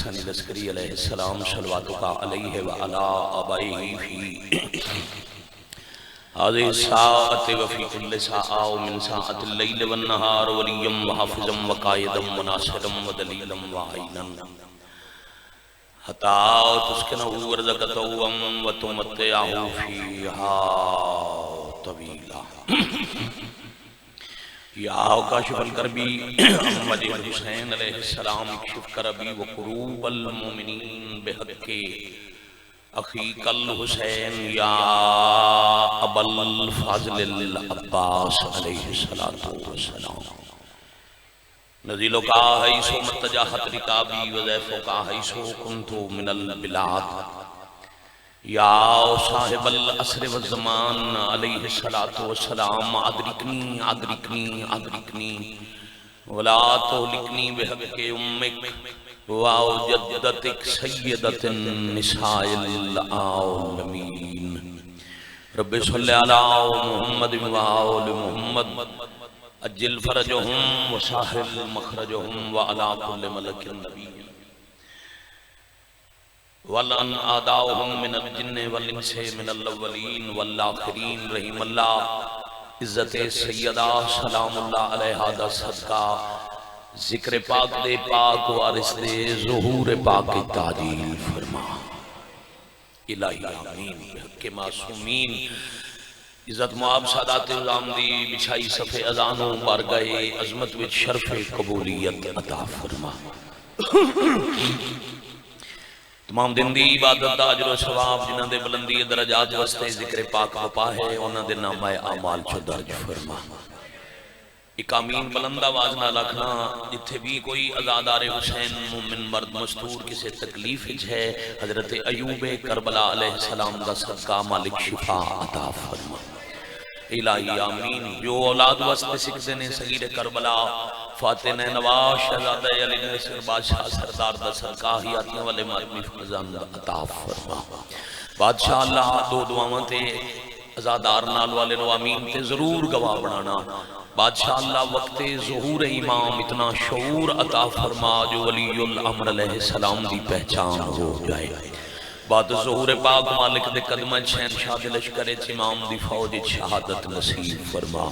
हसन लस्करी अलैहिस्सलाम सल्लल्लाहु अलैहि व अला आबाइही फी हाज़िहि साअत व फी कुल्लि साअ मिन साअतिल लैल वन नहार वलियम व हाफ़िज़म व क़ाइदम व नासिरम व दलीलम व आइनन हता तुस्किनहु व रज़क़तहु व तुमत्तिअहु फ़ीहा तवीला या काशिफल करबी अहमद हुसैन अलैहिस्सलाम इक्शिफ करबी व कुरूबल मोमिनीन बिहक़्क़ि अख़ीकल हुसैन या अबल फ़ाज़िल अब्बास अलैहिस्सलातु वस्सलाम नज़ीलो का हैसो मतजाहत रिकाबी वज़ैफ़ो का हैसो कुन्तु मिनल बिलाद या साहिबल अस्र व ज़मान अलैहिस्सलातु वस्सलाम अदरिकनी अदरिकनी अदरिकनी वला तुहलिकनी बिहक़्क़ि उम्मिक वाओ जद्दतिक सय्यदतिन निसाइल आलमीन रब्बि सल्लि अला मुहम्मद व आलि मुहम्मद अज्जिल फरजहुम व साहिल मखरजहुम व अला कुल्लि मलकिन नबी वलन आदाहुम मिनल जिन्नि वल इंसि मिनल अव्वलीन वल आखिरीन रहीमल्लाह इज्जत सय्यदा सलामुल्लाह अलैहा दा सदका जिक्र पाक दे पाक वारिस दे ज़ुहूर पाक की ताजील फरमा इलाही आमीन के मासूमीन इज्जत मुआब सादात दी बिछाई सफ़े अज़ानों बार गए अज़मत विच शर्फ़े कबूलियत अता फरमा तमाम दिन दी इबादत दा अजर व सवाब जिन्हां दे बुलंदी दरजात वास्ते जिक्र पाक वपा है उन्हां दे नामाए आमाल च दर्ज फरमा एक आमीन बुलंद आवाज नाल आखना जिथे भी कोई अज़ादार हुसैन मोमिन मर्द मस्तूर किसी तकलीफ है हजरत अयूब करबला अलैहिस्सलाम दा सदका मालिक शिफा अता फरमा इलाही आमीन जो औलाद वास्ते सिखते ने सगीर करबला फातिह नवाज शहजादा अली नसीर बादशाह सरदार दा सदका हियातियां वाले मारमी फजान अता फरमा बादशाह अल्लाह दो दुआवां ते अज़ादार नाल वाले नो आमीन ते जरूर गवाह बनाना बादशाह अल्लाह वक्त ज़ुहूर इमाम इतना शऊर अता फरमा जो वलीउल अम्र अलैहिस्सलाम दी पहचान हो जाए बाद ज़ुहूर पाक मालिक दे कदम शहनशाह दे लश्कर इमाम दी फौज शहादत नसीब फरमा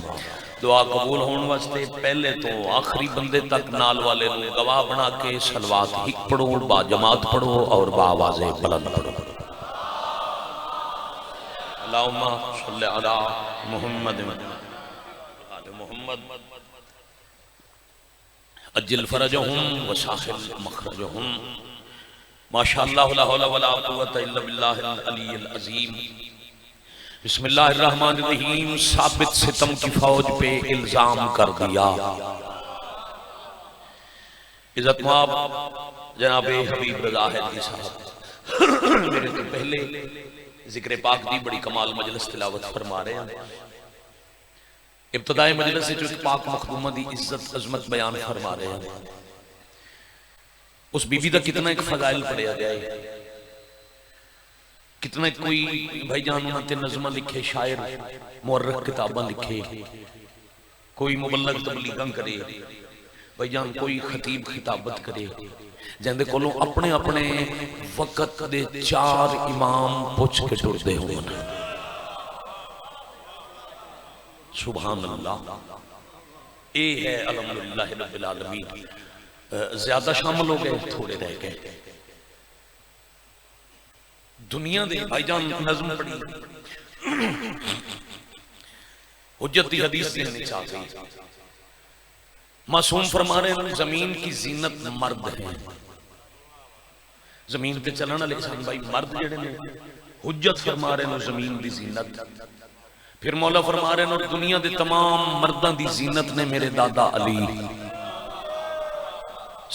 दुआ कबूल होने वास्ते पहले तो आखिरी बंदे तक नाल वाले को गवाह बना के सलवात हिक पढ़ो बा जमात पढ़ो और बावाज़े बुलंद पढ़ो अल्लाहुम्मा सल्लि अला मुहम्मद मोहम्मद अज्जिल फरजहुम व साहिल मखरजहुम माशाअल्लाह ला हौला वला कुव्वता इल्ला बिल्लाहिल अलील अज़ीम बिस्मिल्लाहिर रहमानिर रहीम साबित सितम की फौज पे इल्जाम कर दिया इज्जत माब जनाब हबीब रज़ा हैदरी साहब मेरे तो पहले जिक्र पाक दी बड़ी कमाल मजलिस तिलावत फरमा रहे हैं इब्तदाई मजलिस से जो पाक मखदूमा दी इज्जत अजमत बयान फरमा रहे हैं उस बीबी का कितना एक फजाइल पढ़िया जाए कितना कोई भाईजान उन्होंने नज़्म लिखे शायर मुअर्रिख किताबां लिखे कोई मुबल्लग तबलीगां करे भाईजान कोई खतीब खिताबत करे जिंदे कोलों अपने अपने वक्त दे 4 इमाम पुछ के टुरदे होण सुभान अल्लाह ये है अल्हम्दुलिल्लाह रब्बिल आलमीन ज्यादा शामिल हो गए थोड़े रह गए दुनिया दे भाईजान नज़्म पढ़ी हुज्जत दी हदीस देने चाह गई मासूम फरमा रहे हैं जमीन की जीनत मर्द है जमीन पे चलने वाले इंसान भाई मर्द जेड़े ने हुज्जत फरमा रहे हैं जमीन की जीनत फिर मौला फरमा रहे हैं दुनिया के तमाम मर्दां की जीनत ने मेरे दादा अली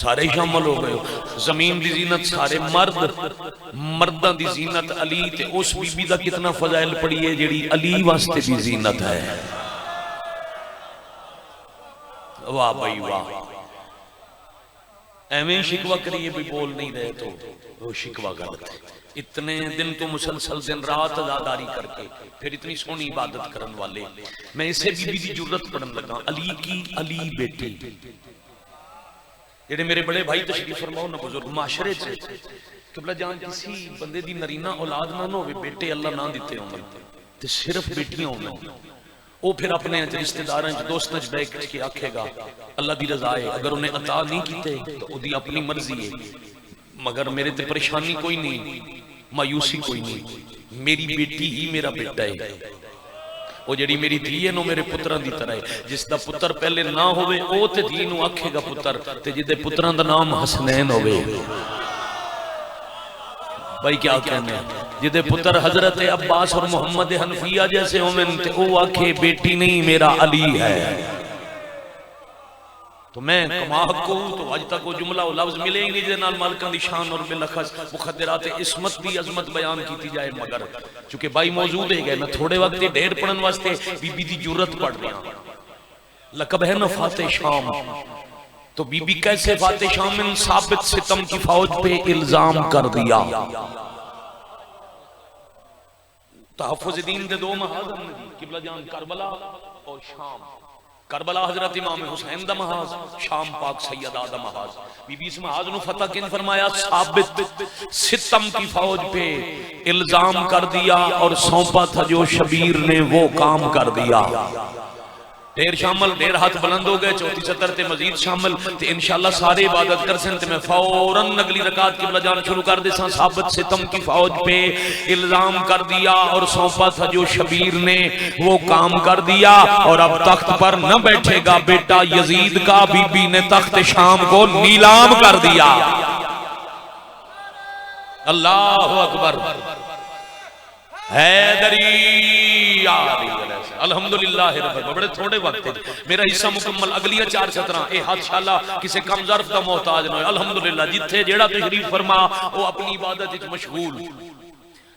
सारे शामिल हो गए जमीन की जीनत सारे मर्दां की जीनत अली ते उस बीबी का कितना फजाइल पड़ी है जेड़ी अली वास्ते की जीनत है वाह भाई वाह एवं शिकवा करिए भी बोल नहीं रहे तो वो शिकवा गलत है इतने दिन तो मुसलसल दिन रात अज़ादारी करके फिर इतनी सोहनी इबादत करने वाले मैं इसे बीबी की जरूरत पढ़ने लगा अली की अली बेटी जेडे मेरे बड़े भाई तशरीफ फरमाओ ना बुजुर्ग माशरे च किबला जान किसी बंदे दी नरीना औलाद ना होवे, बेटे अल्लाह ना दिते होवन ते सिर्फ बेटियां होवन, वो फिर अपने रिश्तेदारों दोस्तों बैठ के आखेगा अल्लाह दी रजा है, अगर उन्हें अता नहीं कीते तो उदी अपनी मर्जी है, मगर मेरे ते परेशानी कोई नहीं, मायूसी कोई नहीं, मेरी बेटी ही मेरा बेटा है, वो जड़ी मेरी धी है नो मेरे पुत्रां दी तरह है, जिसदा पुत्र पहले ना होवे ओ ते धी नू आखेगा पुत्र, ते जिदे पुत्रां दा नाम हसनैन होवे, भाई क्या कहने जिदे पुत्र हजरत अब्बास और मोहम्मद हनफिया जैसे होवें ते ओ आखे बेटी नहीं मेरा अली है। तो मैं कमा को तो आज तक वो जुमला वो लफ्ज मिले ही नहीं जिहदे नाल मालिकां दी शान और बिलखस मुखद्दरात इस्मत दी अजमत बयान की जाए, मगर चूंकि भाई मौजूद है गए मैं थोड़े वक्त ढेर पढ़न वास्ते बीबी दी जरूरत पड़ रहा, लकब है ना फाते शाम, तो बीबी कैसे फाते शाम इन साबित सितम की फौज पे इल्जाम कर दिया। तहफ़्फ़ुज़ दीन दे दो महाज किबला जान करबला और शाम, करबला हजरत इमाम हुसैन दा महाज, शाम पाक सैयदा दा महाज, बीबी इस महाज नु फतह किन फरमाया, साबित सितम की फौज पे इल्जाम कर दिया और सौंपा था जो शबीर ने वो काम कर दिया। ढेर शामिल, ढेर हाथ बुलंद हो गए, चौथी सतर ते मजीद शामिल ते इंशाअल्लाह सारे इबादत कर सन ते मैं फौरन अगली रकात किबला जान शुरू कर दे। साबित सितम की फौज पे इल्जाम कर दिया और सौंपा था जो शबीर ने वो काम कर दिया, और अब तख्त पर न बैठेगा बेटा यजीद का, बीबी ने तख्त शाम को नीलाम कर दिया। अल्लाह अकबर, हैदरी अल्हम्दुलिल्लाह रब्बिल, बड़े थोड़े वक्त मेरा हिस्सा मुकम्मल, अगली 4 सतरां ए हादशाला किसी कम ज़र्फ दा मोहताज ना, अल्हम्दुलिल्लाह जिथे जेड़ा तशरीफ फरमा वो अपनी इबादत विच मशगूल,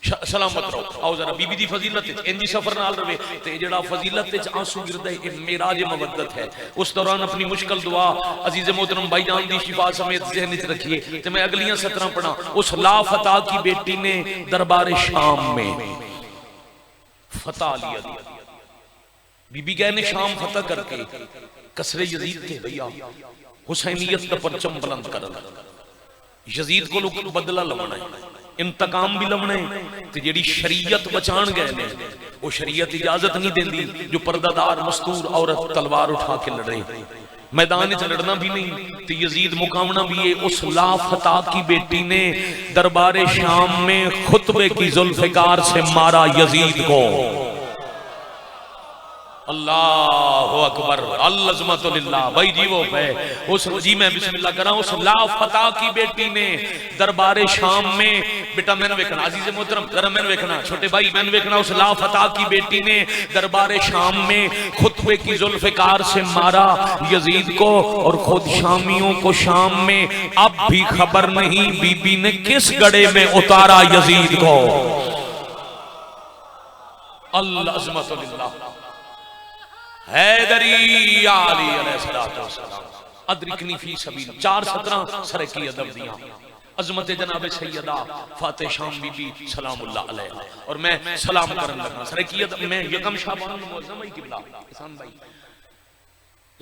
सलामत रहो। आओ जरा बीबी दी फजीलत इंजी सफर नाल रवे ते जेड़ा फजीलत विच आंसू गिरदा है मेराज मवद्दत है, उस दौरान अपनी मुश्किल दुआ अजीज मोहतरम भाई जान दी शिफा समेत ज़हन विच रखिए। ते मैं अगलियां 17 पढ़ा। उस लाफता की बेटी ने दरबार शाम में फतह लिया, बीबी गए ने शाम फतह करके कसरे यजीद के भैया हुसैनियत का परचम बुलंद करना, यजीद को लोग बदला लवना है, इंतकाम भी लवना है, ते जेड़ी शरीयत बचान गए ने वो शरीयत इजाजत नहीं देंदी जो पर्दादार मस्तूर औरत तलवार उठा के लड़े, मैदान च लड़ना भी नहीं तो यजीद मुकामना भी है। उस लाफता की बेटी ने दरबार शाम में खुतबे की जुल्फिकार से मारा यजीद को। अल्लाह अकबर, अल्लाह लिल्लाह। भाई जी वो है उस जी मैं बिस्मिल्लाह करा, उस लाफता की बेटी ने दरबार शाम में, बेटा मैंने देखना अजीज मोहतरम जरा मैंने देखना छोटे भाई मैंने देखना, उस लाफता की बेटी ने दरबार शाम में खुतबे की जुल्फिकार से मारा यजीद को, और खुद शामियों को शाम में अब भी खबर नहीं बीबी ने किस गड़े में उतारा यजीद को। अल्लाह अज़मत लिल्लाह। हैदरी आली अलैहिस्सलाम अदरिकनी फी सबील 4 17 सरे की अदब दिया अजमत जनाब सैयदा फाते शाम बीबी सलामुल्लाह अलैहा, और मैं सलाम करन लगा सरे की अदब में यकम शाबान मुअज्जम भाई किबला किसान भाई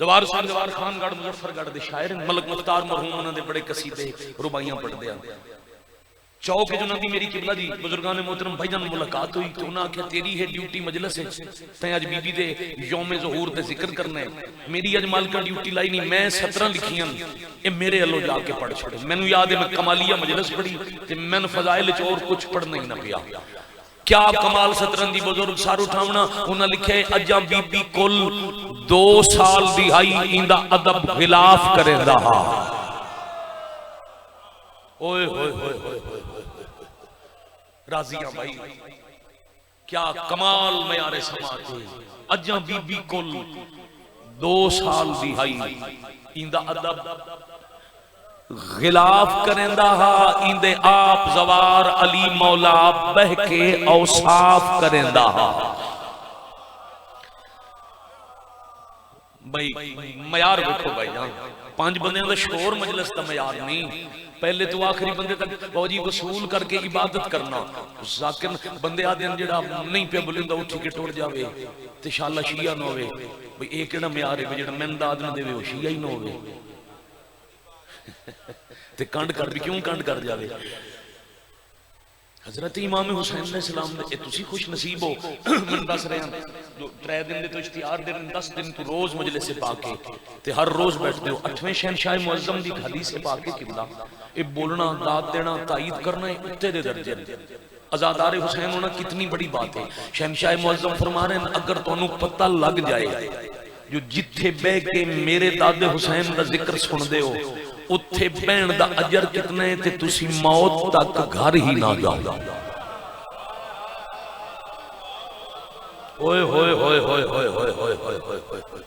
जवार हुसैन जवार खानगढ़ मुजफ्फरगढ़ दे शायर मलक मुख्तार मरहूम उन्हां दे बड़े कसीदे रुबाइयां पढ़दे आ। चौक जुना दी मेरी किबला दी बुजुर्गां ने मोहतरम भाईजान मुलाकात हुई तो उन्हें आख्या तेरी है ड्यूटी मजलिस है, तैं अज बीबी दे यौम ज़हूर दे जिक्र करना है, मेरी अज मालिका ड्यूटी लाई नहीं, मैं 17 लिखियां ये मेरे अल्लों जाके पढ़ छोड़े। मैनू याद है मैं कमालिया मजलिस पढ़ी ते मैनू फजाइल च और कुछ पढ़ना ही ना पिया। क्या कमाल 17 दी बुजुर्ग सार उठावना, उन्हें लिखे अजा बीबी कुल 2 साल दिहाई इंदा अदब खिलाफ करेंदा हा। ओए होए होए होए होए राजिया भाई क्या कमाल मयारे समाज अजा बीबी कुल 2 साल दिहाई इंदा अदब खिलाफ करेंदा हा, इंदे आप जवार अली मौला बह के औसाफ करेंदा हा। भाई मयार देखो भाई जान 5 बंदियां दा शोर मजलिस दा मयार नहीं, पहले तो आखिरी बंदे तक फौजी वसूल करके इबादत करना। जाकिर बंदे आदि जेड़ा नहीं पे बुलंदा उठ के टुर जावे ते शाला शिया ना होवे, भाई एक केड़ा मयार है जेड़ा मैंदा आदमी देवे वो शिया ही ना होवे। ते कंड कर भी क्यों कंड कर जावे। हजरत इमाम हुसैन अलैहिस्सलाम ने तुसी खुश नसीब हो मैं दस रहा 3 दिन तो इश्तिहार दे 10 दिन तो रोज मजलिस से पाके ते हर रोज बैठते हो। 8वें शहनशाह मुअज्जम दी हदीस से पाके किबला ये बोलना दाद देना तायीद करना उत्ते दे दर्जे आजादार हुसैन होना कितनी बड़ी बात है। शहनशाह मुअज्जम फरमा रहे हैं अगर तुहानू पता लग जाए जो जिथे बह के मेरे दादे हुसैन का जिक्र सुनते हो उत्थे बहन का अजर कितना है ते तुसी मौत तक घर ही ना जाओ। ओए होए होए होए होए होए होए होए होए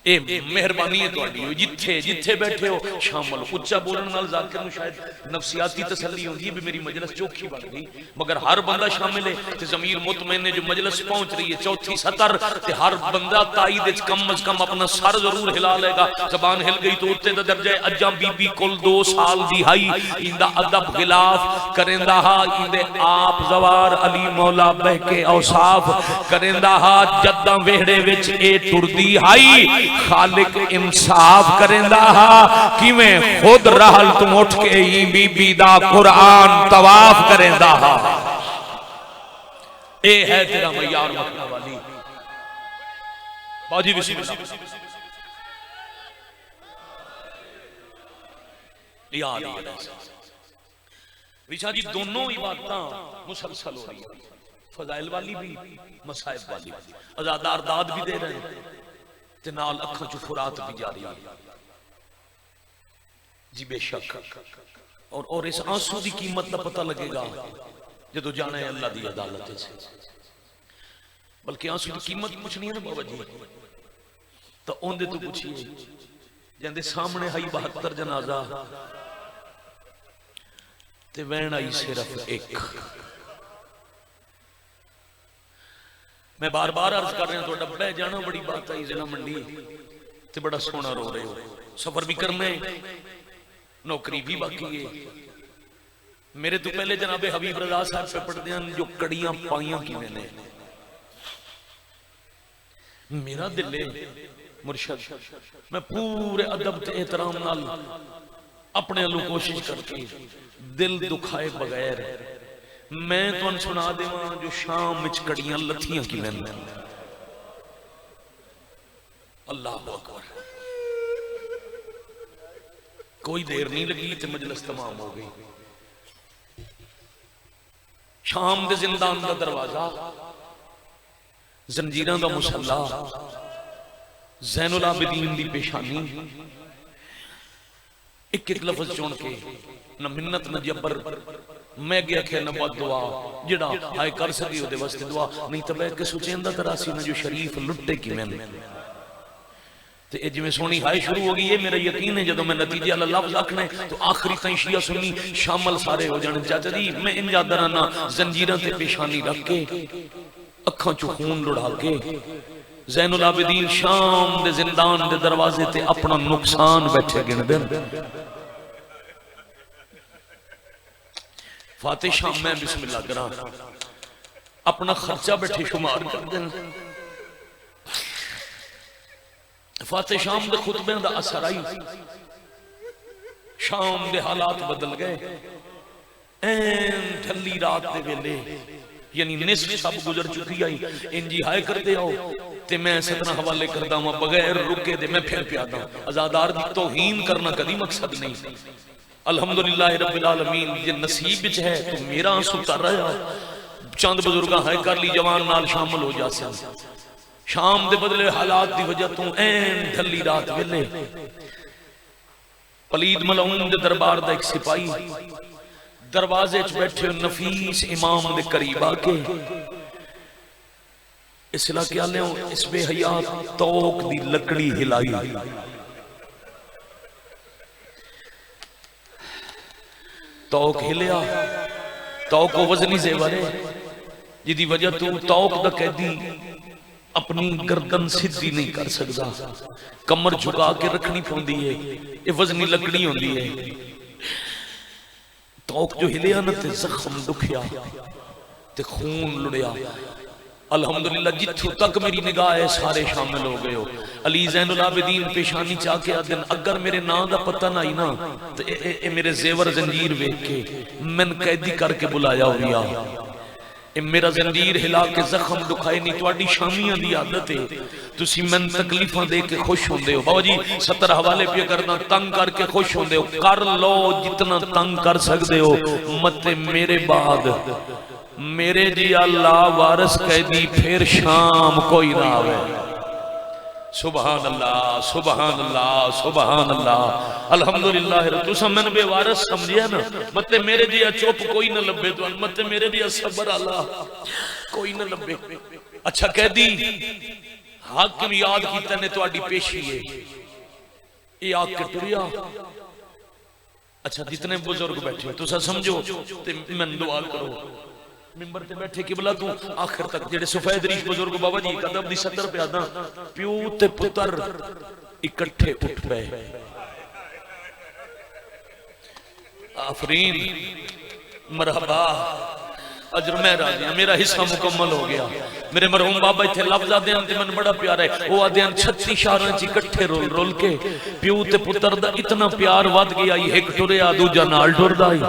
ए मेहरबानी है तुहाडी जिथे जिथे बैठे हो शामिल उच्चा बोलने नाल जाकिर नूं शायद नफसियाती तसल्ली होंदी है भी मेरी मजलिस चौखी बन गई मगर हर बंदा शामिल है ते ज़मीर मुतमईन है जो मजलिस पहुंच रही है चौथी सतर ते हर बंदा ताईद विच कम अज कम अपना सर जरूर हिला लेगा। जबान हिल गई तो उत्ते दा दर्जा है अज्जा बीबी कुल 2 साल दी हाई इंदा अदब गिलाफ करेंदा हा इंदे आप जवार अली मौला बह के औसाफ करेंदा हा जद्दां वेहड़े विच ए टुरदी हाई खालिक इंसाफ करेंदा हा किवें खुद रहल तुम उठ के ई बीबी दा कुरान तवाफ करेंदा हा। ए है तेरा मयार मक्का वाली बाजी बिस्मिल्लाह याद विशा जी दोनों इबादतां मुसलसल हो रही है फजाइल वाली भी मसाइब वाली भी आजादार दाद भी दे रहे हैं ते नाल अखां चों फुरात भी जारी है जी बेशक। और इस आंसू की कीमत का पता लगेगा जदों जाना है अल्लाह की अदालत से। बल्कि आंसू की कीमत पूछनी है ना बाबा जी तो उनदे तो पूछिए जिंदे सामने आई 72 जनाजा ते वैन आई सिर्फ एक। मैं बार बार अर्ज कर रहा थोड़ा बह जाना बड़ी बात आई जिला मंडी ते बड़ा सोना रो रहे हो सफर भी करना है नौकरी भी बाकी है। मेरे तो पहले जनाबे हबीब रजा साहब पे पढ़ते हैं जो कड़ियां पाइयां किवें ने मेरा दिल मुर्शद मैं पूरे अदब ते एहतराम नाल अपने अल्लू कोशिश करके दिल दुखाए बगैर मैं तुहानू सुना देवां जो शाम विच कड़ियां लथियां किवें ने। अल्लाह अकबर कोई देर नहीं लगी ते मजलिस तमाम हो गई। शाम दे जिंदान दा दरवाजा जंजीरां दा मुसल्ला ज़ैनुल आबिदीन दी पेशानी एक एक लफ्ज चुन के न मिन्नत न जबर मैं गया खे न दुआ जिहड़ा हाय कर सकी ओदे वास्ते दुआ नहीं तो बैठ के सोचेंदा तरासी न जो शरीफ लुटे किवें ते ए जिवें सोहनी हाय शुरू हो गई है मेरा यकीन है जदों मैं नतीजे वाला लफ्ज आखना है तो आखिरी ताईं शिया सुन्नी शामिल सारे हो जाने। चाचा जी मैं इन यादराना जंजीरां ते पेशानी रख के अखां चों खून लुढ़ा के ज़ैनुल आबिदीन शाम दे जिंदान दे दरवाजे ते अपना नुकसान बैठे गिनदे फाते शाम मैं बिस्मिल्लाह करा अपना खर्चा बैठे शुमार कर दें। फाते शाम दे खुतबे दा असर आई शाम दे हालात बदल गए। ऐन ढली रात दे वेले यानी निस्फ सब गुजर चुकी आई इंजी हाय करते हो ते मैं सतना हवाले करदा हां बगैर रुके दे मैं फिर प्यादा आजादार दी तौहीन करना कदी मकसद नहीं। अल्हम्दुलिल्लाह रब्बिल आलमीन जे नसीब विच है तो मेरा आंसू तर रहा चंद बुजुर्गां हाय कर ली जवान नाल शामिल हो जासन शाम दे बदले हालात दी वजह तो ऐन ढली रात वेले पलीद मलऊन दे दरबार दा एक सिपाही दरवाजे च बैठे नफीस इमाम दे करीब आके इस इलाके वाले इस बेहयात तोक दी लकड़ी हिलाई तोक हिलिया तोक वजनी जेवर है जिदी वजह तू तोक दा कैदी अपनी गर्दन सीधी नहीं कर सकता कमर झुका के रखनी पौंदी है ये वजनी लकड़ी होंदी है। तोक जो हिलिया ना ते जख्म दुखिया ते खून लुड़िया अल्हम्दुलिल्लाह जिथों तक मेरी निगाह है सारे शामिल हो गए हो। अली ज़ैनुल आबिदीन पेशानी चाह के आदन अगर मेरे नां दा पता नहीं ना तो ए मेरे जेवर जंजीर वेख के मैन कैदी करके बुलाया हुआ, मेरा जंजीर हिला के जख्म दुखाए नहीं। तुहाडी शामियां दी आदत है, तुसी मैन तकलीफां दे के खुश होंदे हो। बाबा जी 70 हवाले पे करना, तंग करके खुश होंदे हो, कर लो जितना तंग कर सकते हो। मत मेरे बाद मेरे जी अल्लाह वारिस कैदी फिर शाम कोई ना आवे। सुभान अल्लाह सुभान अल्लाह सुभान अल्लाह अल्हम्दुलिल्लाह। तुसा मैंने बेवारस समझिया ना, मत मेरे जी चुप कोई ना लभे, तो मत मेरे जी सबर अल्लाह कोई ना लभे। अच्छा कैदी हाकिम याद कीता ने तुहाडी पेशी है, ये आके टुरिया। अच्छा जितने बुजुर्ग बैठे तुसा समझो ते मैनूं दुआ करो। मिंबर ते बैठे किबला तू आखिर तक जेडे सफेद रीश बुजुर्ग बाबा जी कदम दी 70 प्यादा प्यो ते पुत्र इकट्ठे उठ पे। आफरीन मरहबा अजर मैं राजी हां, मेरा हिस्सा मुकम्मल हो गया। मेरे मरहूम बाबा इत्थे लफ्ज आदे हैं ते मैनूं बड़ा प्यार है। वो आदे हैं 36 शहरां च इकट्ठे रोल रोल के प्यो ते पुत्र दा इतना प्यार वध गया, एक टुरिया दूजा नाल टुरदा ही।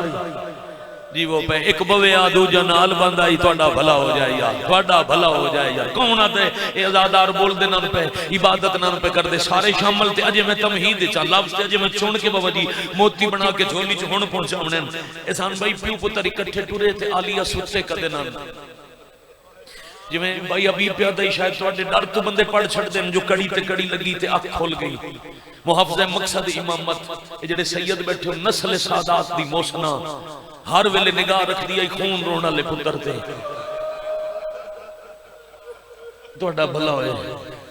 जी वो पे एक बवेआ दूजा नाल बंदा ही, तुहाडा भला हो जाए यार, तुहाडा भला हो जाए यार। कौन आते ये अज़ादार बोलदे ना पे इबादत ना पे करदे सारे शामिल ते अजे मैं तमहीद च लफ्ज़ ते अजे मैं चुन के बाबा जी मोती बना के झोली च हुण पहुंचावणे। ए सन भाई प्यो पुत्र इकट्ठे टुरे ते आलिया सुते कदे ना जिवें भाई अभी प्यादा ही शायद तुहाडे डर तो बंदे पढ़ छड़दे जो कड़ी ते कड़ी लगी ते अख खुल गई। मुहफ़्फ़िज़ मकसद इमामत जेडे सैयद बैठे नस्ल सादात दी मोसना हर वेले निगाह रख दिया खून रोण वाले पुत्र ते। तुहाडा भला होए,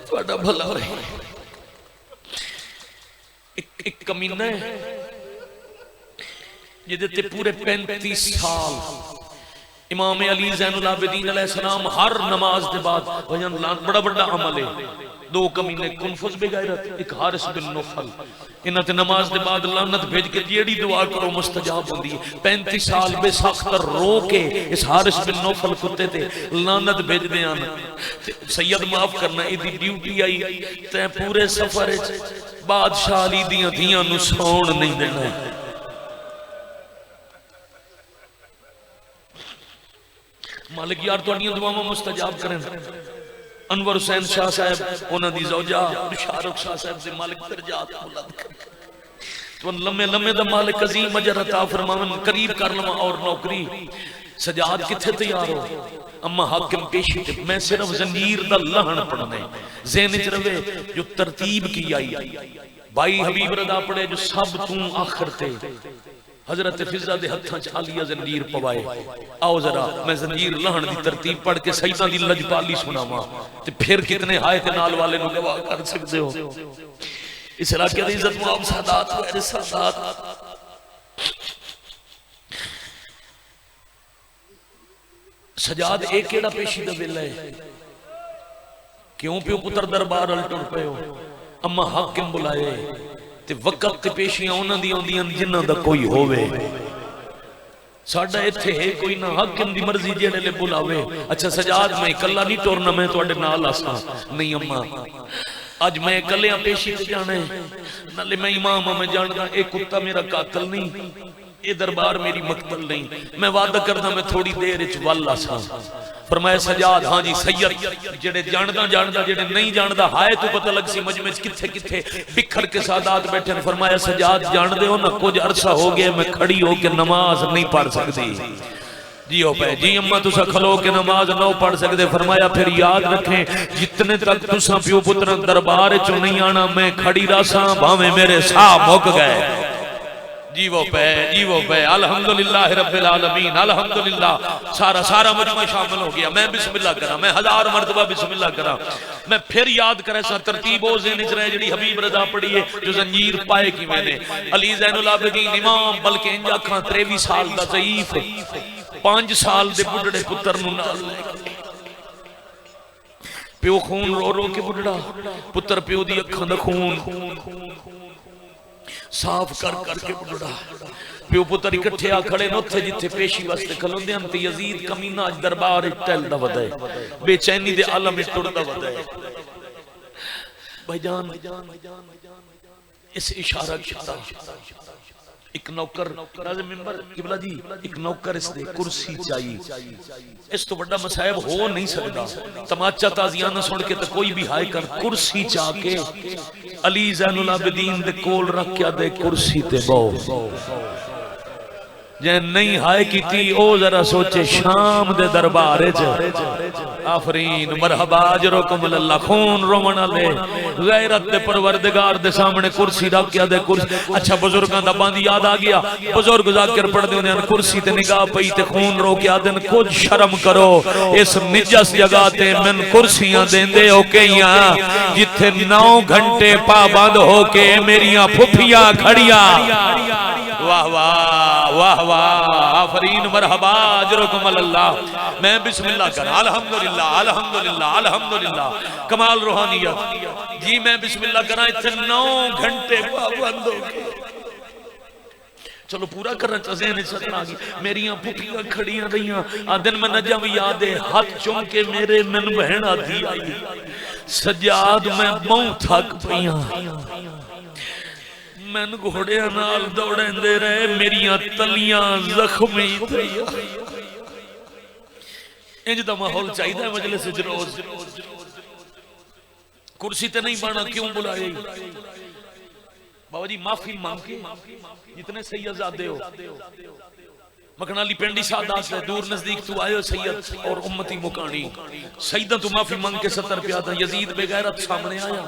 तुहाडा भला होए। एक कमीना है जिहदे ते पूरे 35 साल इमाम अली ज़ैनुल आबिदीन अलैहिस्सलाम हर नमाज के बाद भजन लान बड़ा बड़ा अमल है। 2 कमीने कुनफुस बेगैरत, एक हारिस बिन नौफल, इन्हां ते नमाज के बाद लानत भेज के जेड़ी दुआ करो मुस्तजाब होंदी है। 35 साल बेसख्त रो के इस हारिस बिन नौफल कुत्ते ते लानत भेजदे आन। सैयद माफ करना इदी ड्यूटी आई ते पूरे सफर विच बादशाह अली दियां धीआं नूं सौण नहीं देना। मालिक यार तुहाडियां दुआवां मुस्तजाब करें। अनवर हुसैन शाह साहब उन्हां दी ज़ौजा मुशारफ शाह साहब दे मालिक दर्जात बुलंद कर, तो लम्मे लम्मे दा मालिक अजीम अजर अता फरमावन। करीब कर लवा और नौकरी सजाद किथे तैयार हो। अम्मा हाकिम पेशी ते मैं सिर्फ जंजीर दा लहन पढ़ना है, ज़हन च रवे जो तरतीब की आई। भाई हबीब रदा पढ़े जो सब तू आखिर ते हजरत फिजा दे हत्थां च आलिया जंजीर पवाए। आओ जरा मैं जंजीर लहन दी तरतीब पढ़ के सईदां दी लजपाली सुनावा ते फिर कितने हाय ते नाल वाले नु गवाह कर सकदे हो। इस इलाके दी इज्जत मुआब सादात मेरे सादात। सजाद एक केड़ा पेशी दा वेला है, क्यों प्यो पुत्र दरबार अल टुर पे हो। अम्मा हाकिम बुलाए ते वक्त ते पेशियां उन्हां दी आउंदियां जिन्हां दा कोई होवे। साडा इत्थे है कोई ना, हाकिम दी मर्जी जेड़े ले बुलावे। अच्छा सजाद मैं इकल्ला नहीं टुरना, मैं तुहाडे नाल आसां। नहीं अम्मा अज मैं इकल्ले पेशी ते जाना है, नाले मैं इमाम हां, मैं जानदा ए कुत्ता मेरा कातल नहीं, ये दरबार मेरी मकतल नहीं। मैं वादा करदा मैं थोड़ी देर विच वल आसां। फरमाया सजाद हाँ जी सैयद जेड़े जानदा जानदा जेड़े नहीं जानदा हाय तू पता लग सी मजमे च किथे किथे बिखर के सादात बैठे। फरमाया सजाद जानदे हो ना कुछ अरसा हो गया मैं खड़ी हो के नमाज नहीं पढ़ सकती। जी हो पे जी अम्मा तुसा खलो के नमाज ना पढ़ सकते। फरमाया फिर याद रखें जितने तक तुसा प्यो पुत्र दरबार चो नहीं आना मैं खड़ी रसा भावे मेरे साह मुक गए। जीवो पे अल्हम्दुलिल्लाह रब्बिल आलमीन अल्हम्दुलिल्लाह। सारा सारा मजमा शामिल हो गया। मैं बिस्मिल्लाह करा, मैं 1000 मरतबा बिस्मिल्लाह करा। मैं फिर याद करे सा तरतीब ओ ज़हन च रहे जेडी हबीब रज़ा पढ़ी है जो जंजीर पाए कि मैंने अली ज़ैनुल आबिदीन इमाम बल्कि इंज आखां 23 साल दा ज़ईफ 5 साल दे बुढ़ड़े पुत्र नु नाल प्यो खून रो रो के बुढ़ड़ा पुत्र प्यो दी अखां दा खून साफ कर करके बुढ़ा प्यो पुत्र इकट्ठे आ खड़े न उत्थे जिथे पेशी वास्ते खलोंदे हन ते यजीद कमीना अज दरबार टहलदा वदा है, बेचैनी दे आलम विच टुरदा वदा है। भाईजान इस इशारा किया एक नौकर नाज़े मिंबर किबला जी, एक नौकर इसदे कुर्सी चाहिए, इस तो बड़ा मसायब हो नहीं सकता। तमाचा ताजियाना सुन के तो कोई भी हाय कर कुर्सी चा के अली ज़ैनुल आबिदीन दे कोल रख के दे कुर्सी ते बहु, जे नहीं हाय की ओ जरा सोचे शाम दे दरबार आफरीन मरहबा अजरो कमल अल्लाह खून रोमन वाले गैरत दे परवरदिगार दे सामने कुर्सी रख के दे कुर्सी। अच्छा बुजुर्गां दा बंद याद आ गया, बुजुर्ग जाकर पढ़दे होंदे हन कुर्सी ते निगाह पई ते खून रो के आदन कुछ शर्म करो, इस निजस जगह ते मैन कुर्सियां देंदे हो कईयां जिथे 9 घंटे पाबंद होके मेरियां फुफियां खड़ियां। वाह वाह वाह वाह आफरीन मरहबा अजरुकुम अल्लाह। मैं बिस्मिल्लाह कर अल्हम्दुलिल्लाह अल्हम्दुलिल्लाह अल्हम्दुलिल्लाह कमाल रूहानियत जी। मैं बिस्मिल्लाह करा इतने 9 घंटे पाबंद हो गए। चलो पूरा करना चाहिए सतना की मेरिया पुखियां खड़ियां रहियां आदन में नजा भी याद है हाथ चुम के मेरे मन बहन आधी आई सजाद मैं बहु थक पिया मैन घोड़िया नाल दौड़े रहे मेरिया तलियां जख्मी इंज दा माहौल चाहिए मजलिस च रोज। कुर्सी ते नहीं बना क्यों बुलाए बाबा जी माफी मांग के जितने सैयदजादे हो मखनाली पिंडी सादात है दूर नजदीक तू आयो सैयद और उम्मती मुकानी सईदा तू माफी मांग के 70 पे आता यजीद बेगैरत सामने आया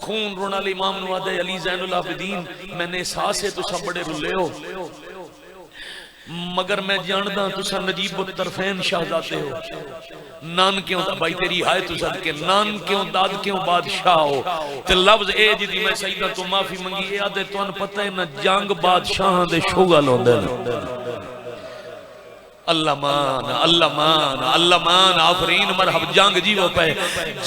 खून रोने वाले इमाम नवादे अली ज़ैनुल आबिदीन मैंने एहसास है तुसा बड़े रुले हो मगर मैं जानदा तुसा नजीब तरफैन शहजादे हो नान क्यों भाई तेरी हाय तू सदके नान क्यों दाद क्यों बादशाह हो ते लफ्ज ए जिदी मैं सईदा तू माफी मंगी ए आदे तुहानू पता है ना जंग बादशाहां दे शुगल होंदे ने अल्लाह मान अल्लाह मान अल्लाह मान आफरीन मरहब जंग जीवो पे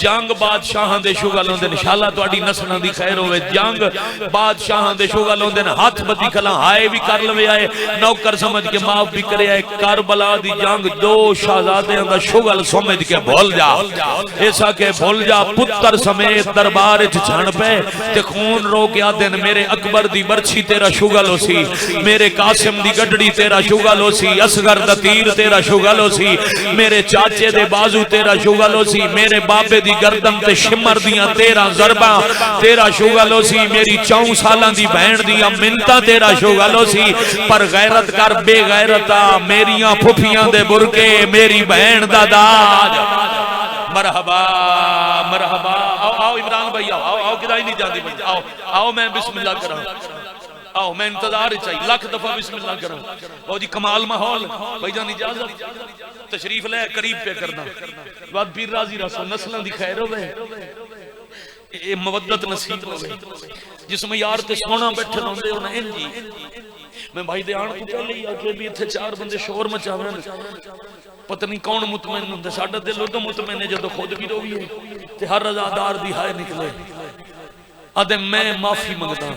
जंग बादशाहां दे शुगल होंदे ने शाला तुहाडी नस्लां दी खैर होवे जंग बादशाहां दे शुगल होंदे ने हथ बदी खला हाय भी कर लवे आए नौकर समझ के माफ भी करे आए करबला दी जंग दो शहजादियां दा शुगल समझ के भूल जा ऐसा के भूल जा पुत्र समेत दरबार च छण पे ते खून रो के आदे ने मेरे अकबर दी बरछी तेरा शुगल होसी मेरे कासिम दी गड्डी तेरा शुगल होसी असगर दा तीर तेरा शुगल होसी मेरे चाचे दे बाजू तेरा शुगल होसी मेरे बाबे दी गर्दन ते शिमर दियां 13 ज़रबा तेरा शुगल होसी मेरी 4 सालां दी बहन दियां मिन्नतां तेरा शुगल होसी पर गैरत कर बेगैरता मेरियां फुफियां दे बुरके मेरी बहन दा दाज मरहबा मरहबा आओ आओ इमरान भाई आओ आओ किदाई नहीं जाती आओ आओ मैं बिस्मिल्लाह करा आओ मैं इंतजार चाहिए लाख दफा बिस्मिल्लाह करा ओ जी कमाल माहौल भाईजान इजाजत तशरीफ ले करीब पे करना बाद पीर राजी रसो नस्लां दी खैर होवे ए मवद्दत नसीब होवे जिसमें यार ते सोना बैठे होंदे उन्हें इंजी मैं भाई दे आण तो पहले ही आके भी इत्थे 4 बंदे शोर मचावन पता नहीं कौन मुतमईन हुंदा साडा दिल उदों मुतमईन है जदों खुद भी रोवीए ते हर रज़ादार दी हाय निकले आदे मैं माफी मंगदा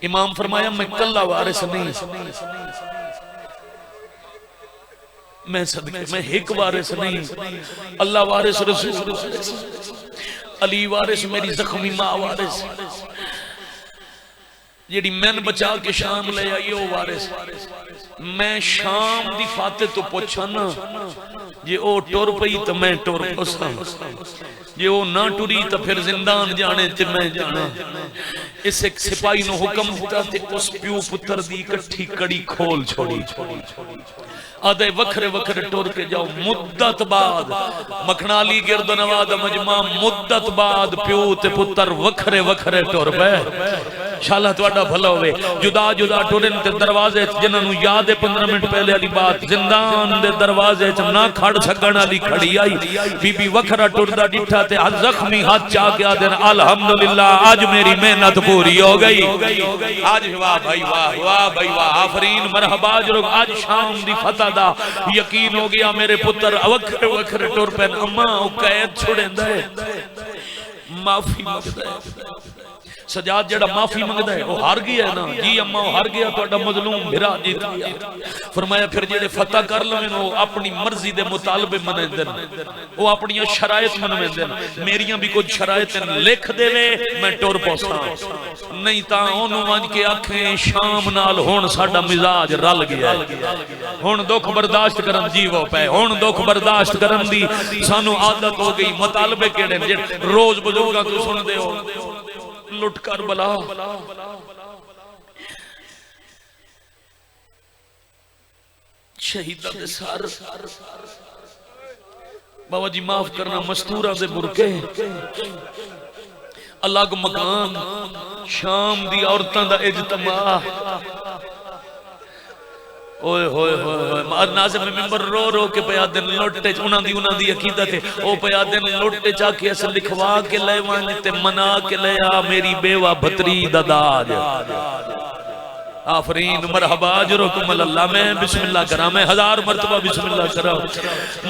इमाम फरमाया मैं कल्ला वारिस नहीं मैं सदके मैं एक वारिस नहीं अल्लाह वारिस रसूल अली वारिस मेरी जख्मी मां वारिस जेडी मैन बचा के शाम ले आई ओ वारिस मैं शाम दी फाते तो पूछा ना जे ओ टुर पई तो मैं टुर पसा जे ओ ना टुरी तो फिर जिंदान जाने ते मैं जाना इस एक सिपाही नो हुक्म दिता ते उस प्यो पुत्र दी इकट्ठी कड़ी खोल छोड़ी आदे वखरे वखरे टुर के जाओ मुद्दत बाद मखनाली गिरद नवाद मजमा मुद्दत बाद प्यो ते पुत्र वखरे वखरे टुर पे शाला तुहाडा भला होवे जुदा जुदा टुरन ते दरवाजे जिन्हां नु याद है 15 मिनट पहले वाली बात जिंदान दे दरवाजे च ना खड़ सकण वाली खड़ी आई बीबी वखरा टुरदा डिठा ते जख्मी हाथ चा के आदन अल्हम्दुलिल्लाह आज मेरी मेहनत पूरी हो गई आज वाह भाई भाई वाह आफरीन मरहबा जो आज शाम दी फतह दा यकीन हो गया मेरे पुत्र वखरे वखरे टुर पे अम्मा ओ कैद छुड़ेंदा है माफी मंगदा है सजाद जड़ा माफी मंगदा है वो हार गया है ना जी अम्मा वो हार गया तुहाडा मजलूम भरा जीत गया। फरमाया फिर जेड़े फतह कर लवेन वो अपनी मर्जी दे मुतालबे मनांदे ने वो अपनी शरायत मनवेंदे ने मेरियां भी कुछ शरायत लिख देवे मैं टुर पौसा नहीं तां ओनू वंज के आखे शाम नाल हुण साडा मिजाज रल गया हुण दुख बर्दाश्त करन जीवो पे हुण दुख बर्दाश्त करन दी सानू आदत हो गई। मुतालबे केड़े ने रोज बुजुर्गां तों सुनदे हो लुट कर बला शहीदा दे सर बाबा जी माफ करना मस्तूरा दे बुरके अलग मकान शाम दी औरतां दा इज्तमा ओए होए होए मार नाज़िम मिंबर रो रो के पया दिन लोटे उना दी अकीदत है ओ पया दिन लोटे चाके अस लिखवा के ले वन ते मना के ले आ मेरी बेवा भतरी दा दाज आफरीन मरहबा अजरुकुम अल्लाह मैं बिस्मिल्लाह करा मैं 1000 मरतबा बिस्मिल्लाह करा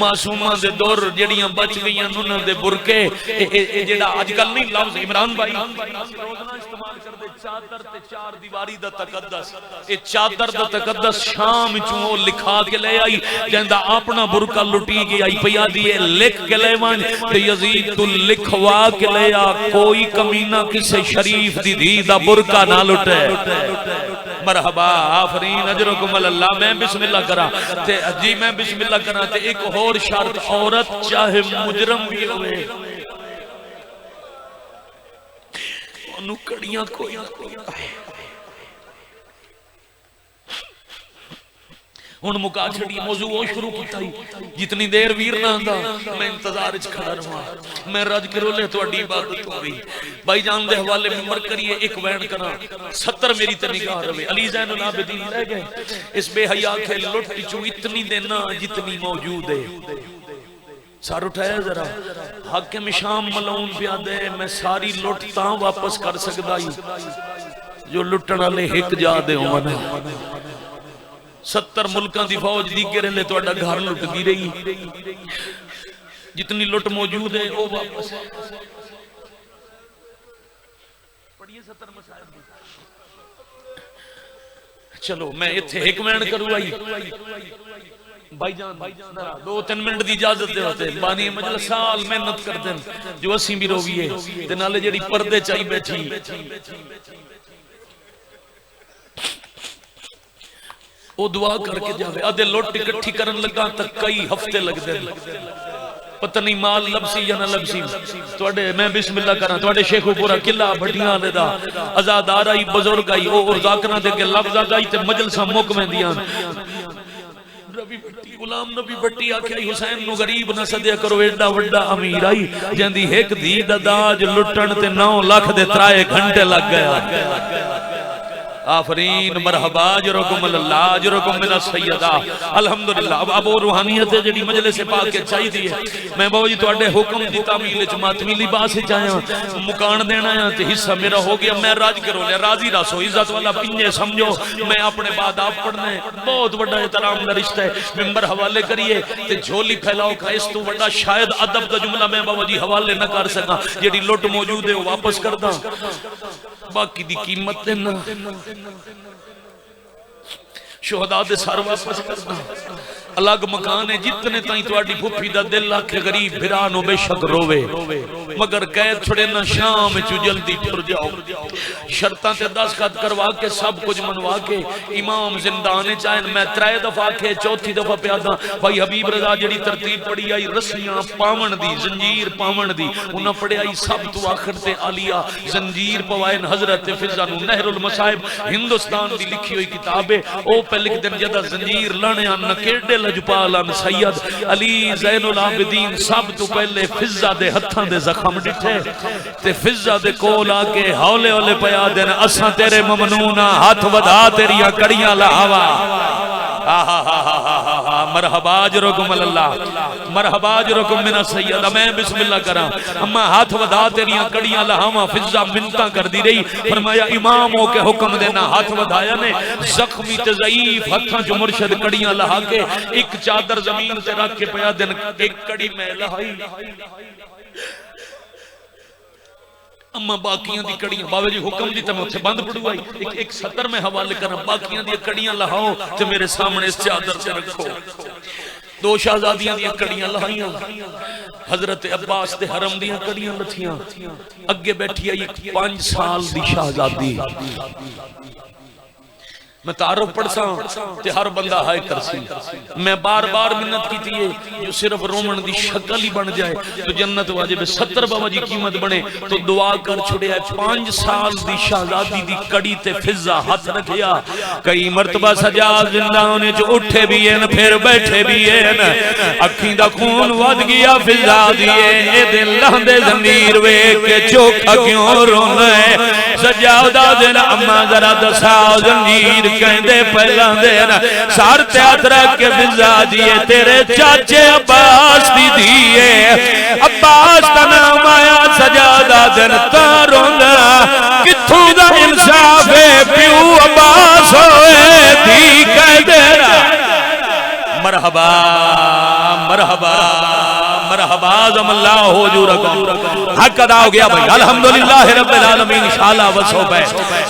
मासूमा दे दौर जड़ियां बच गईयां उन्हां दे बुरके ए जेड़ा आजकल नहीं लफ्ज इमरान भाई रोजाना इस्तेमाल करदे चादर ते चार दीवारी दा तकद्दस ए चादर दा तकद्दस शाम चों लिखा के ले आई कहंदा अपना बुरका लुटी गई पिया दी लिख के ले वन ते यजीद तू लिखवा के ले आ कोई कमीना किसे शरीफ दी धी दा बुरका ना लुटे मरहबा आफरीन अजरुकुम अल्लाह मैं बिस्मिल्लाह करा ते जी मैं बिस्मिल्लाह करा ते एक और शर्त औरत चाहे मुजरम भी होवे ओनु कड़ियां कोई हुण मुका छड़ी मौजू वो शुरू कीता ही जितनी देर वीर ना आंदा मैं इंतजार च खड़ा रहा मैं रज के रोले तुहाडी इबादत हो गई भाई जान दे हवाले मिंबर करिए एक वैन करा 70 मेरी ते निगाह रवे अली ज़ैनुल आबिदीन रह गए इस बेहया के लुट चो इतनी देना जितनी मौजूद है सर उठाया जरा हाकिम शाम मलऊन पिया दे मैं सारी लुट तां वापस कर सकदा ही जो लुटण वाले हिक जा दे होवन 70 मुल्कां दी फौज दीगे रहंदे तुहाडा घर लुटदी रही जितनी लुट मौजूद है वो वापस पढ़िए 70 मसाइल चलो मैं इत्थे एक मिनट करूं आई भाईजान 2-3 मिनट दी इजाजत दे होते बानी मजलिस साल मेहनत करदे जो असीं भी रोवीए ते नाले जेड़ी पर्दे चाई बैठी वो दुआ करके जावे आधे लुट इकट्ठी करन लगा तक कई हफ्ते लगदे पता नहीं माल लबसी या ना लबसी तुहाडे मैं बिस्मिल्लाह करा तुहाडे शेखोपुरा किला भटियां दे दा आजादार आई बुजुर्ग आई और जाकरां दे अगे लफ्ज़ आई ते मजलिसां मुक वेंदियां रवि भट्टी गुलाम नबी भट्टी आख्या हुसैन नु गरीब ना सदया करो एडा वड्डा अमीर आई जंदी एक धी दा दाज लुटण ते 9 लाख दे 3 घंटे लग गया आफरीन मरहबा अजरुकुम अल्लाह अजरुकुम मिना सय्यदा अल्हम्दुलिल्लाह अब वो रूहानियत है जेडी मजलिस पाक के चाहिदी है मैं बाबू जी तुहाडे हुक्म दी तामील च मातमी लिबास च आया मुकान देना है ते हिस्सा मेरा हो गया मैं राज करो ले राजी रसो इज्जत वाला पिंजे समझो मैं अपने बाद आप पढ़ना है बहुत बड़ा एहतराम दा रिश्ता है मिंबर हवाले करिए ते झोली फैलाओ का इस तो बड़ा शायद अदब दा जुमला मैं बाबा जी हवाले ना कर सका जेडी लुट मौजूद है वो वापस करदा बाकी दी कीमत देना शोहदा दे सर वापस करना अलग मकान है जितने ताई तुहाडी फुफी दा दिल आखे गरीब भिरा नु बेशक रोवे मगर कैद छुड़े ना शाम च जल्दी टुर जाओ शर्तां ते दस्तखत करवा के सब कुछ मनवा के इमाम जिंदाने चाहन मैं 3 दफा के चौथी दफा प्यादा भाई हबीब रजा जेडी तरतीब पड़ी आई रस्सियां पावन दी जंजीर पावन दी उन्हां पढ़ियाई सब तो आखिर ते आलिया जंजीर पवायन हजरत फिजा नु नहरुल मसाइब हिंदुस्तान दी लिखी हुई किताब है ओ पे लिख दिन जदा जंजीर लाने न केडे लजपालन सैयद अली ज़ैनुल आबिदीन सब तो पहले फिजा दे हत्थां दे जख्म डिठे ते फिजा दे कोल आके हौले हौले पया देन असां तेरे ममनूना हाथ वधा तेरियां कड़ियां लावा मरहबा अजरुकुम अल्लाह मरहबा अजरुकुम मिना सय्यदा मैं बिस्मिल्लाह करा अम्मा हाथ वधा तेरियां कड़ियां लहावा फिजा मिन्नतां करदी रही फरमाया इमाम हो के हुक्म देना हाथ वधाया ने जख्मी ते ज़ईफ हत्थां जो मुर्शिद कड़ियां लहा के एक चादर जमीन ते रख के पया दिन एक कड़ी मैं लहाई अम्मा बाकियां दी कड़ियां बाबे जी हुक्म दी ते मैं उत्थे बंद पड़वाई एक सतर में हवाले करा बाकियां दी कड़ियां लहाओ ते मेरे सामने इस चादर से रखो। दो शहजादियां दी कड़ियां लहाइयां हजरत अब्बास दे हरम दी कड़ियां लथियां अगे बैठी आई 5 साल दी शहजादी मैं तारुफ पढ़सा ते हर बंदा हाय करसी मैं बार बार मिन्नत की थी जो सिर्फ रोमन दी शक्ल ही बन जाए तो जन्नत वाजिब 70 बाबा जी कीमत बने तो दुआ कर छुड़िया 5 साल दी शहजादी दी कड़ी ते फिजा हाथ रखिया कई मरतबा सजा जिंदा होने च उठे भी हैं फिर बैठे भी हैं अखी दा खून वध गया फिजा दिए ए दिल लहंदे जमीर वेख के चोखा क्यों रोना है सजादा दिन अम्मा जरा दसा जंजीर कहंदे पहला दिन सर ते हाथ रख के फिजा दिए तेरे चाचे अब्बास दी धीए अब्बास दा नाम आया सजादा दिन ता रोंदा किथों दा इंसाफ है प्यू अब्बास होए धी कहंदे मरहबा मरहबा मरहबा जमल्ला हो जुरकुम हक अदा हो गया भाई अल्हम्दुलिल्लाह रब्बिल आलमीन इंशाअल्लाह वसोबे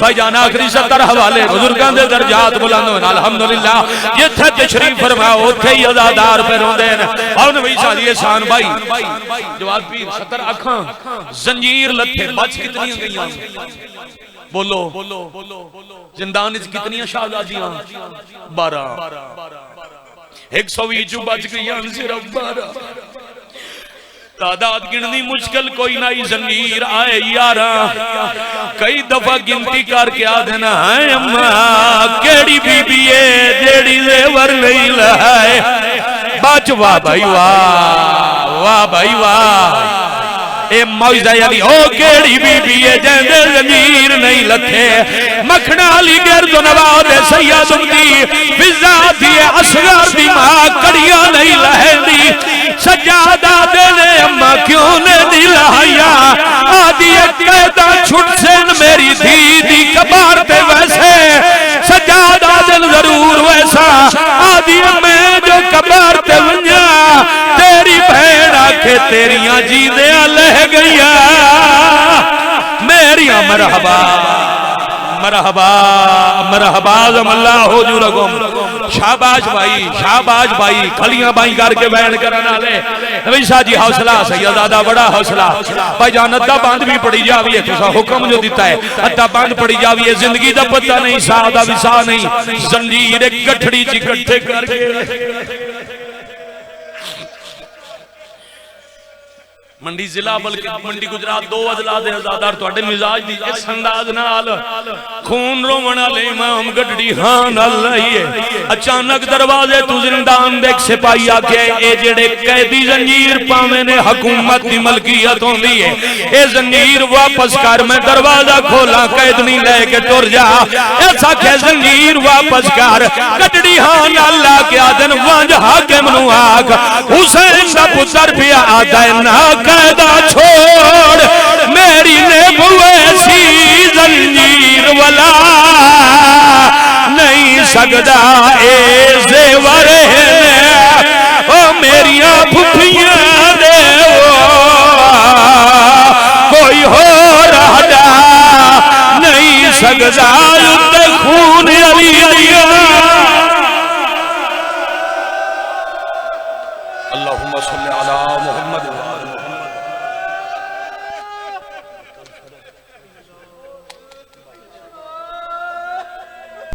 भाई जान आखिरी 70 हवाले बुजुर्गां दे दर्जात बुलंद होन अल्हम्दुलिल्लाह जिथे तशरीफ फरमाओ उथे ही अज़ादार पे रोंदे ने और नबी सादी शान भाई जवाब पीर 70 अखां जंजीर लथे बच कितनी गईयां बोलो जिंदान विच कितनी शहजादियां 12 120 बच गईयां सिर्फ 12 तादाद गिननी मुश्किल कोई नहीं जंजीर आए यारा कई दफा गिनती करके आ देना है अम्मा केड़ी बीबी है जेड़ी जेवर नहीं लाए बच वाह भाई वाह वाह भाई वाह ए मौजा अली ओ केड़ी बीबी है जेंदे जंजीर नहीं लथे मखना अली गिरद नवाज सैयद उम्दी फिजा दी असगर दी मां कड़ियां नहीं लहंदी सजादा देने अम्मा क्यों ने दिलाया आदि कहता छुट से मेरी धी दी कबार पे वैसे सजादा दिन जरूर वैसा आदि मैं जो कबार पे वंजा तेरी बहन आखे तेरियां जीदियां लह गईया मेरिया मरहबा मरहबा मरहबा जमल्ला हो जुरकुम शाबाश भाई खलियां बाई करके बैन करने वाले नबी शाह जी हौसला सैयदादा बड़ा हौसला भाई जान अद्धा बंद भी पड़ी जावी है तुसा हुक्म जो दिता है अद्धा बंद पड़ी जावी है जिंदगी दा पता नहीं साह दा विसा नहीं जंजीर एक गठड़ी च इकट्ठे करके मंडी जिला बल्कि मंडी गुजरात 2 अजला दे अज़ादार तुहाडे मिजाज दी इस अंदाज नाल खून रोवण वाले इमाम गड्डी हां नाल लईए अचानक दरवाजे तू जिंदान देख सिपाही आके ए जेड़े कैदी जंजीर पावे ने हुकूमत दी मलकियत होंदी है ए जंजीर वापस कर मैं दरवाजा खोला कैद नहीं लेके टुर जा ऐसा के जंजीर वापस कर गड्डी हां नाल ला के आदन वंज हाकिम नु आख हुसैन दा पुत्र भी आदा ना कैदा छोड़ मेरी ने ऐसी जंजीर वाला नहीं सकदा ए जेवर ओ मेरिया फुफियां दे कोई हो राजा नहीं सकदा उत्ते खून अली दिया अल्लाहुम्मा सल्ली अला मुहम्मद